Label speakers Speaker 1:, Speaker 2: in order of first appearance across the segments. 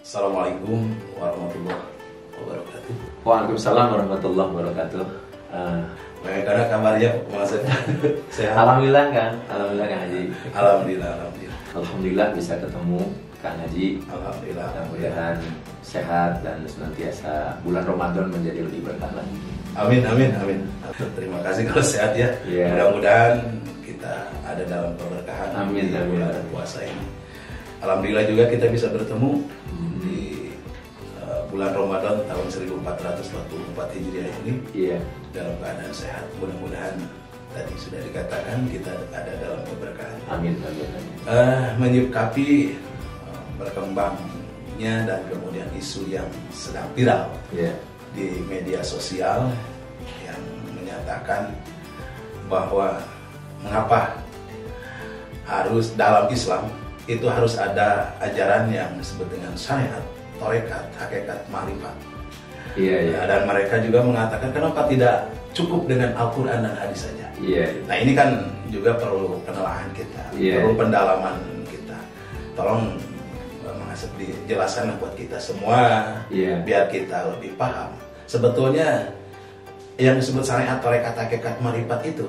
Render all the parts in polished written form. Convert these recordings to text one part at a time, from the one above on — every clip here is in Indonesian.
Speaker 1: Assalamualaikum warahmatullahi wabarakatuh.
Speaker 2: Waalaikumsalam warahmatullahi wabarakatuh.
Speaker 1: Bagaimana kabarnya, Mas? Sehat?
Speaker 2: Alhamdulillah Kang Haji.
Speaker 1: Alhamdulillah.
Speaker 2: Alhamdulillah bisa ketemu Kang Haji.
Speaker 1: Alhamdulillah.
Speaker 2: Mudah-mudahan sehat dan senantiasa bulan Ramadan menjadi lebih berkah lagi.
Speaker 1: Amin. Terima kasih kalau sehat ya.
Speaker 2: Yeah.
Speaker 1: Mudah-mudahan kita ada dalam keberkahan
Speaker 2: Amin.
Speaker 1: di bulan puasa ini. Alhamdulillah juga kita bisa bertemu di bulan Ramadan tahun 1444 Hijriah ini.
Speaker 2: Iya.
Speaker 1: Dalam keadaan sehat. Mudah-mudahan tadi sudah dikatakan kita ada dalam keberkahan.
Speaker 2: Amin.
Speaker 1: Menyikapi berkembangnya dan kemudian isu yang sedang viral di media sosial yang menyatakan bahwa mengapa harus dalam Islam itu harus ada ajaran yang disebut dengan syariat, tarekat, hakikat, ma'rifat.
Speaker 2: Iya.
Speaker 1: Dan mereka juga mengatakan kenapa tidak cukup dengan Al-Quran dan hadis saja.
Speaker 2: Iya.
Speaker 1: Nah ini kan juga perlu penelaahan kita, perlu pendalaman kita. Tolong Mas dijelaskan buat kita semua, biar kita lebih paham. Sebetulnya yang disebut syariat, tarekat, hakikat, ma'rifat itu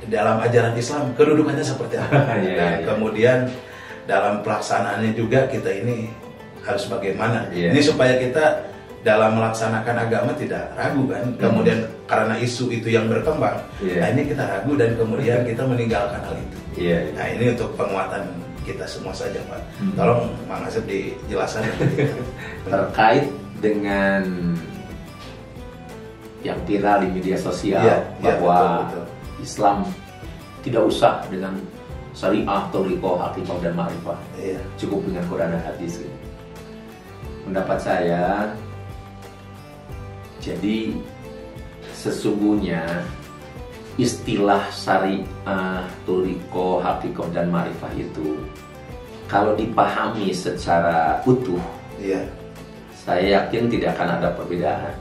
Speaker 1: dalam ajaran Islam kedudukannya seperti apa? Dan kemudian dalam pelaksanaannya juga kita ini harus bagaimana? Ini supaya kita dalam melaksanakan agama tidak ragu kan? Kemudian karena isu itu yang berkembang, nah ini kita ragu dan kemudian kita meninggalkan hal itu. Nah ini untuk penguatan kita semua saja Pak. Tolong Mang Asep dijelaskan.
Speaker 2: Terkait dengan yang viral di media sosial bahwa betul. Islam tidak usah dengan syariah, thariqah, hakikah dan ma'rifah, cukup dengan Quran dan hadis. Pendapat saya, jadi sesungguhnya istilah syariah, thariqah, hakikah dan ma'rifah itu kalau dipahami secara utuh, saya yakin tidak akan ada perbedaan.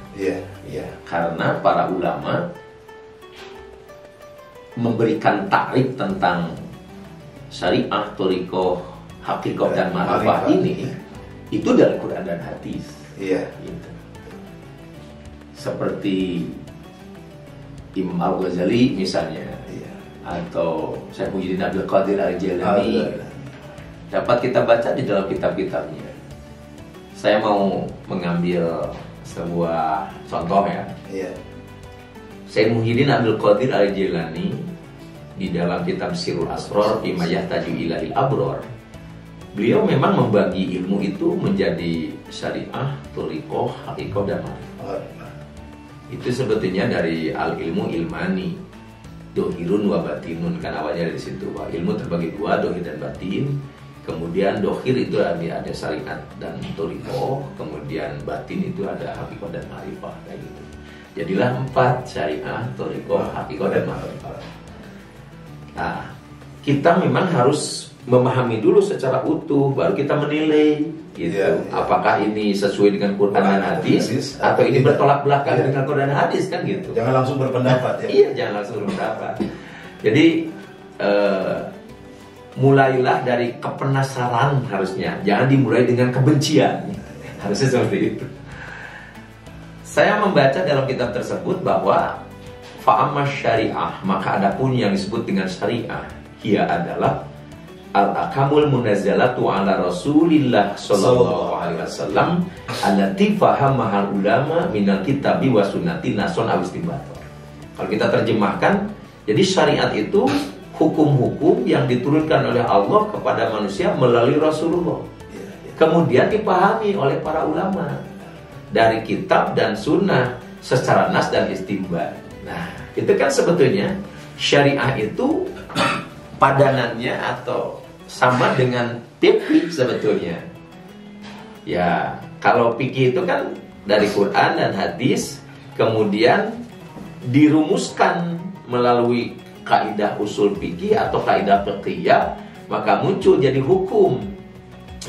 Speaker 2: Karena para ulama memberikan takrif tentang syariah, thariqah, hakikah dan ma'rifah ini itu dari Quran dan hadis. Gitu. Seperti Imam Al-Ghazali misalnya, atau Syekh Muhyiddin Abdul Qadir Al-Jilani, dapat kita baca di dalam kitab-kitabnya. Saya mau mengambil sebuah contoh ya. Syekh Muhyiddin Abdul Qadir Al-Jilani di dalam kitab Sirrul Asrar fi ma yahtaju ilahil abror, beliau memang membagi ilmu itu menjadi syariah, thariqah, hakikah dan ma'rifah. Itu sebetulnya dari al-ilmu ilmani, dohirun wa batinun, kan awalnya dari situ. Ilmu terbagi dua, dohir dan batin. Kemudian dohir itu ada syariat dan thariqah, kemudian batin itu ada hakikah dan ma'rifah, kayak gitu. Jadilah 4, syariah, thariqah, hakikah dan ma'rifah. Nah, kita memang harus memahami dulu secara utuh, baru kita menilai gitu. Apakah ini sesuai dengan Quran dan hadis atau ini bertolak belakang dengan Quran dan hadis, kan gitu.
Speaker 1: Jangan langsung berpendapat ya.
Speaker 2: Iya, jangan langsung berpendapat. Jadi mulailah dari kepenasaran harusnya, jangan dimulai dengan kebencian. Harusnya seperti itu. Saya membaca dalam kitab tersebut bahwa fa'amma syariah, maka adapun yang disebut dengan syariah, ia adalah al-akamul munazzalatu ala Rasulillah sallallahu alaihi wasallam allati fahamahal ulama minal kitabi wa sunnati nason aw istinbaton. Kalau kita terjemahkan, jadi syariat itu hukum-hukum yang diturunkan oleh Allah kepada manusia melalui Rasulullah. Kemudian dipahami oleh para ulama dari kitab dan sunnah secara nas dan istinbat. Nah, itu kan sebetulnya syariah itu padanannya atau sama dengan fikih sebetulnya. Ya, kalau fikih itu kan dari Quran dan hadis, kemudian dirumuskan melalui kaidah usul fikih atau kaidah fiqhiyah, maka muncul jadi hukum.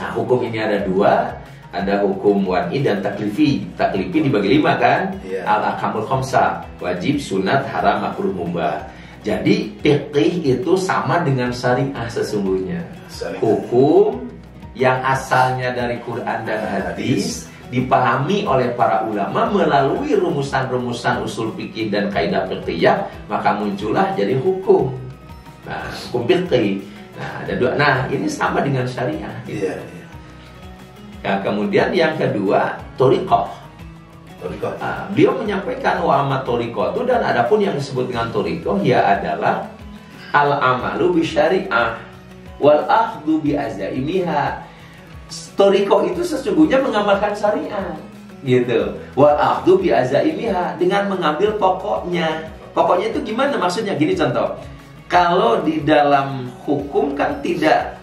Speaker 2: Nah, hukum ini ada dua, ada hukum wad'i dan taklifi. Taklifi dibagi 5 kan? Al-ahkamul khamsah, wajib, sunat, haram, makruh, mubah. Jadi fikih itu sama dengan syariah sesungguhnya. Hukum yang asalnya dari Quran dan hadis dipahami oleh para ulama melalui rumusan-rumusan usul fikih dan kaidah fiqhiyah, maka muncullah jadi hukum. Nah, hukum fikih. Nah, ada dua. Nah, ini sama dengan syariah. Gitu. Iya. Nah, kemudian yang kedua, thariqah. Nah, beliau menyampaikan wa amma thariqatu, dan adapun yang disebut dengan thariqah ya adalah al-amalu bi syariah wal akhdhu bi azaimiha. Thariqah itu sesungguhnya mengamalkan syariat, gitu. Wal akhdhu bi azaimiha, dengan mengambil pokoknya. Pokoknya itu gimana maksudnya? Gini contoh. Kalau di dalam hukum kan tidak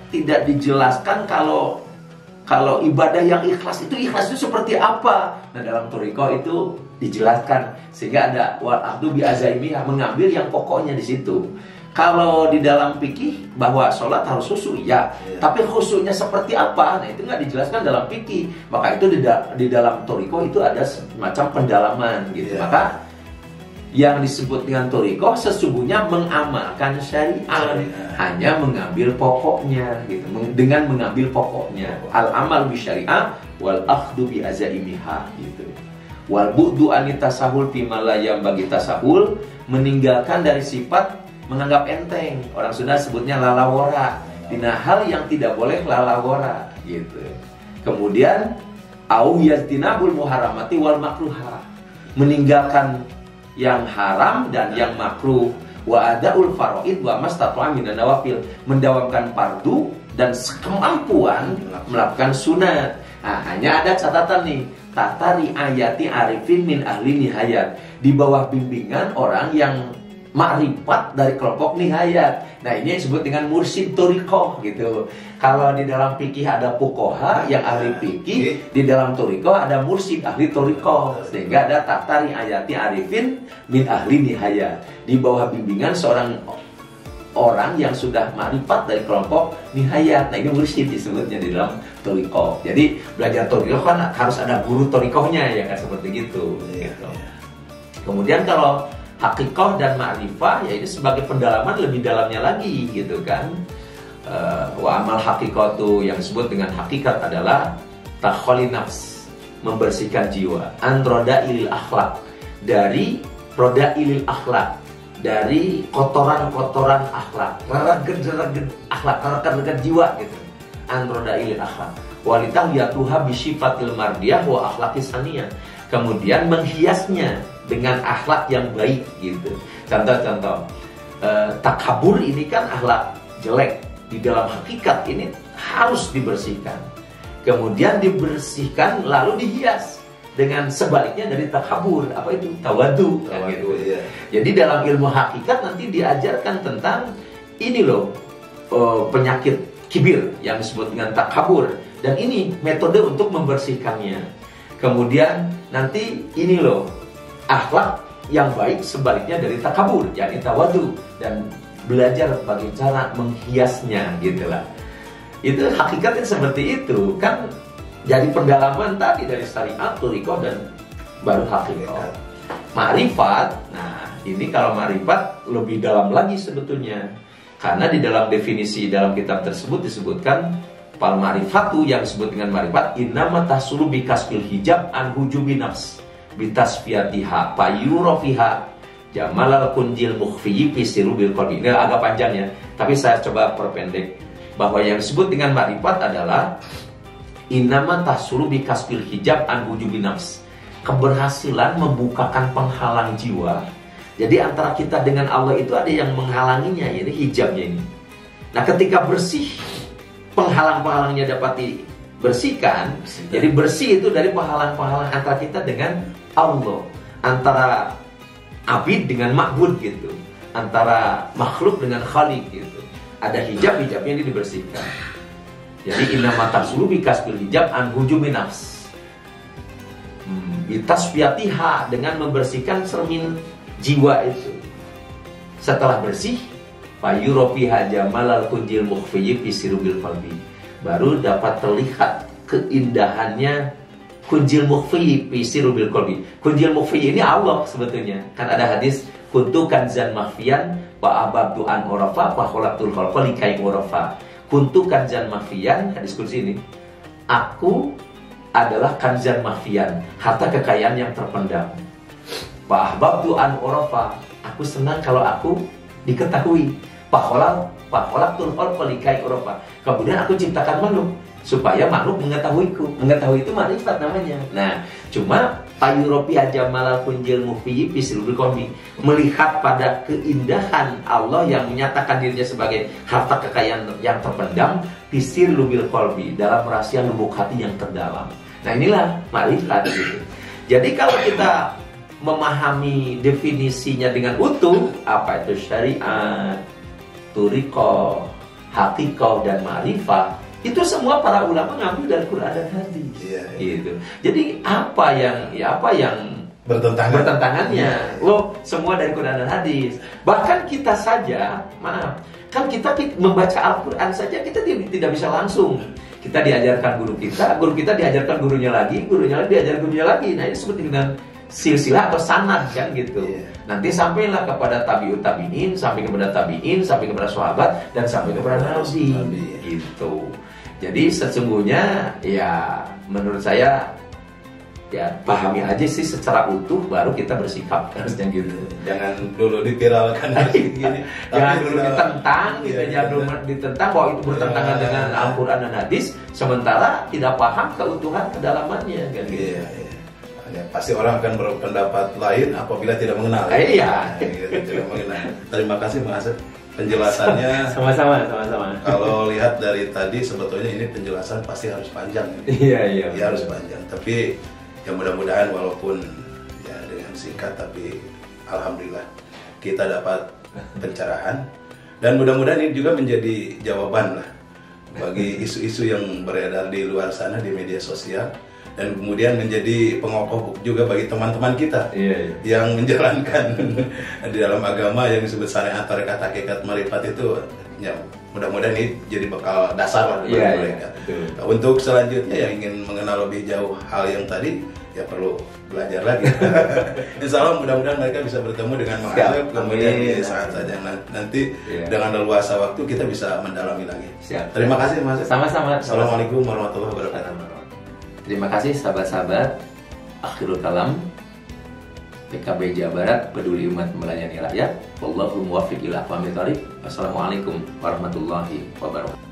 Speaker 2: dijelaskan kalau ibadah yang ikhlas itu seperti apa. Nah, dalam thariqah itu dijelaskan sehingga ada wal akhdhu bi azaimiha, mengambil yang pokoknya di situ. Kalau di dalam fikih bahwa sholat harus khusyuk, ya. Tapi khusyuknya seperti apa? Nah, itu nggak dijelaskan dalam fikih. Maka itu di dalam thariqah itu ada semacam pendalaman, gitu. Maka yang disebut dengan thariqah sesungguhnya mengamalkan syariat, hanya mengambil pokoknya, gitu. Dengan mengambil pokoknya, al-amal bi syariah wal akhdhu bi azaimiha, gitu. Wal bu'du anitasahul fi ma la bagi tasahul, meninggalkan dari sifat menganggap enteng. Orang Sunda sebutnya lalawora, dina hal yang tidak boleh lalawora, gitu. Kemudian au yazdinabul muharamati wal makruha, meninggalkan yang haram dan yang makruh. Wa adaul faraid wa mastat'a minan nawafil, mendawamkan fardu dan sekemampuan melakukan sunat. Nah, hanya ada catatan nih, tatari ayati arifin min ahli nihayat, di bawah bimbingan orang yang makrifat dari kelompok nihayat. Nah, ini yang disebut dengan mursyid thariqah, gitu. Kalau di dalam fikih ada fuqaha yang ahli fikih, di dalam thariqah ada mursyid ahli thariqah, sehingga ada tatari ayati arifin min ahli nihayat, di bawah bimbingan seorang orang yang sudah makrifat dari kelompok nihayat. Nah, ini mursyid disebutnya di dalam thariqah. Jadi belajar thariqah kan harus ada guru thariqahnya, ya kan, seperti gitu. Gitu. Kemudian kalau hakikah dan ma'rifah, ya ini sebagai pendalaman lebih dalamnya lagi, gitu kan. Wa amal hakikatu, yang disebut dengan hakikat adalah takholi nafs, membersihkan jiwa, androda ilil akhlak, dari roda ilil akhlak, dari kotoran-kotoran akhlak, regen akhlak, regen jiwa, gitu. Androda ilil akhlak, walitah yatuha bisifatil mardiyah wa akhlaqis saniyah, kemudian menghiasnya dengan akhlak yang baik, gitu. Contoh-contoh, takabur ini kan akhlak jelek. Di dalam hakikat ini harus dibersihkan. Kemudian dibersihkan lalu dihias dengan sebaliknya dari takabur. Apa itu? Tawadu, kan, gitu. Iya. Jadi dalam ilmu hakikat nanti diajarkan tentang ini loh, penyakit kibir yang disebut dengan takabur. Dan ini metode untuk membersihkannya. Kemudian nanti ini loh, akhlak yang baik sebaliknya dari takabur, yakni tawadu, dan belajar bagaimana cara menghiasnya, gitulah. Itu hakikatnya seperti itu kan. Jadi pendalaman tadi dari syariat, thariqah, dan baru hakikat. Ma'rifat, nah ini kalau ma'rifat lebih dalam lagi sebetulnya, karena di dalam definisi dalam kitab tersebut disebutkan fal ma'rifatu, yang disebut dengan ma'rifat, innama tahsulu bi kasbil hijab an hujubi nafs bitasfiyatiha payurofiha jamalal kunjil mukhfiyi fisiru bil qalbi. Ini agak panjang ya, tapi saya coba perpendek bahwa yang disebut dengan ma'rifat adalah innama tahsulu bi kasbil hijab an hujubi nafs, keberhasilan membukakan penghalang jiwa. Jadi antara kita dengan Allah itu ada yang menghalanginya, ini hijabnya ini. Nah, ketika bersih, penghalang-penghalangnya dapat dibersihkan. Jadi bersih itu dari penghalang-penghalang antara kita dengan Allah, antara abid dengan ma'bud, gitu, antara makhluk dengan khaliq, gitu. Ada hijabnya ini dibersihkan. Jadi innama tahsulu bi kasbil hijab an hujumi nafs, bitasfiyatiha, dengan membersihkan cermin jiwa itu. Setelah bersih, fayurofiha jamalal kunjil mukhfiyi fisirubil qalbi, baru dapat terlihat keindahannya kunjil mukhfiyi fisirubil qalbi. Kunjil mukhfiyi ini Allah sebetulnya. Kan ada hadis, kuntu kanzan makhfiyan wa ababtu an urafa fa khalaqtul khalqa likai urafa. Kuntu kanzan mafian, hadis qudsi ini. Aku adalah kanzan mafian, harta kekayaan yang terpendam. Fa ahbabtu an urafa, aku senang kalau aku diketahui. Fakholaqtul khalqa likai urafa. Kemudian aku ciptakan makhluk supaya makhluk mengetahuiku. Mengetahui itu makrifat namanya. Nah, cuma Payuropi aja malah kunjil mufiyi fisilul qawmi, melihat pada keindahan Allah yang menyatakan dirinya sebagai harta kekayaan yang terpendam fisilul qalbi, dalam rahasia lubuk hati yang terdalam. Nah, inilah makrifat gitu. Jadi kalau kita memahami definisinya dengan utuh, apa itu syariat, turiqah, haqiqah, dan ma'rifah, itu semua para ulama ngambil dari Quran dan hadis. Gitu. Jadi apa yang bertentangannya? Semua dari Quran dan hadis. Bahkan kita saja, kan kita membaca Al-Quran saja kita tidak bisa langsung. Kita diajarkan guru kita diajarkan gurunya lagi diajar gurunya lagi. Nah, ini seperti dengan silsilah atau sanad kan gitu. Nanti sampailah kepada tabi'ut tabi'in, sampai kepada tabi'in, sampai kepada sahabat, dan sampai kepada nabi. Gitu. Jadi sesungguhnya ya menurut saya ya pahami aja sih secara utuh, baru kita bersikap harusnya gitu.
Speaker 1: Jangan dulu dipiralkan gini.
Speaker 2: Jangan dulu ditentang gitu, jangan dulu ditentang bahwa itu bertentangan dengan Al-Quran dan hadis, sementara tidak paham keutuhan kedalamannya kan gitu.
Speaker 1: Ya, pasti orang akan berpendapat lain apabila tidak mengenal. Tidak mengenal. Terima kasih Mas Asep penjelasannya.
Speaker 2: Sama-sama.
Speaker 1: Kalau lihat dari tadi sebetulnya ini penjelasan pasti harus panjang.
Speaker 2: Iya.
Speaker 1: Harus panjang. Tapi ya mudah-mudahan walaupun ya dengan singkat, tapi alhamdulillah kita dapat pencerahan, dan mudah-mudahan ini juga menjadi jawaban lah bagi isu-isu yang beredar di luar sana di media sosial, dan kemudian menjadi pengokoh juga bagi teman-teman kita yang menjalankan di dalam agama yang disebut syariat, tarekat, hakikat, marifat itu. Ya, mudah-mudahan ini jadi bakal dasar lah bagi mereka. Untuk selanjutnya yang ingin mengenal lebih jauh hal yang tadi, ya perlu belajar lagi. Insya Allah mudah-mudahan mereka bisa bertemu dengan Mas Asep kemudian di saat saja nanti dengan leluasa waktu kita bisa mendalami lagi. Terima kasih Mas Asep.
Speaker 2: Sama-sama.
Speaker 1: Assalamualaikum warahmatullahi wabarakatuh.
Speaker 2: Terima kasih sahabat-sahabat Akhirul Kalam PKB Jawa Barat, peduli umat melayani rakyat. Wallahul muwaffiq ila aqwamit thoriq. Wassalamualaikum warahmatullahi wabarakatuh.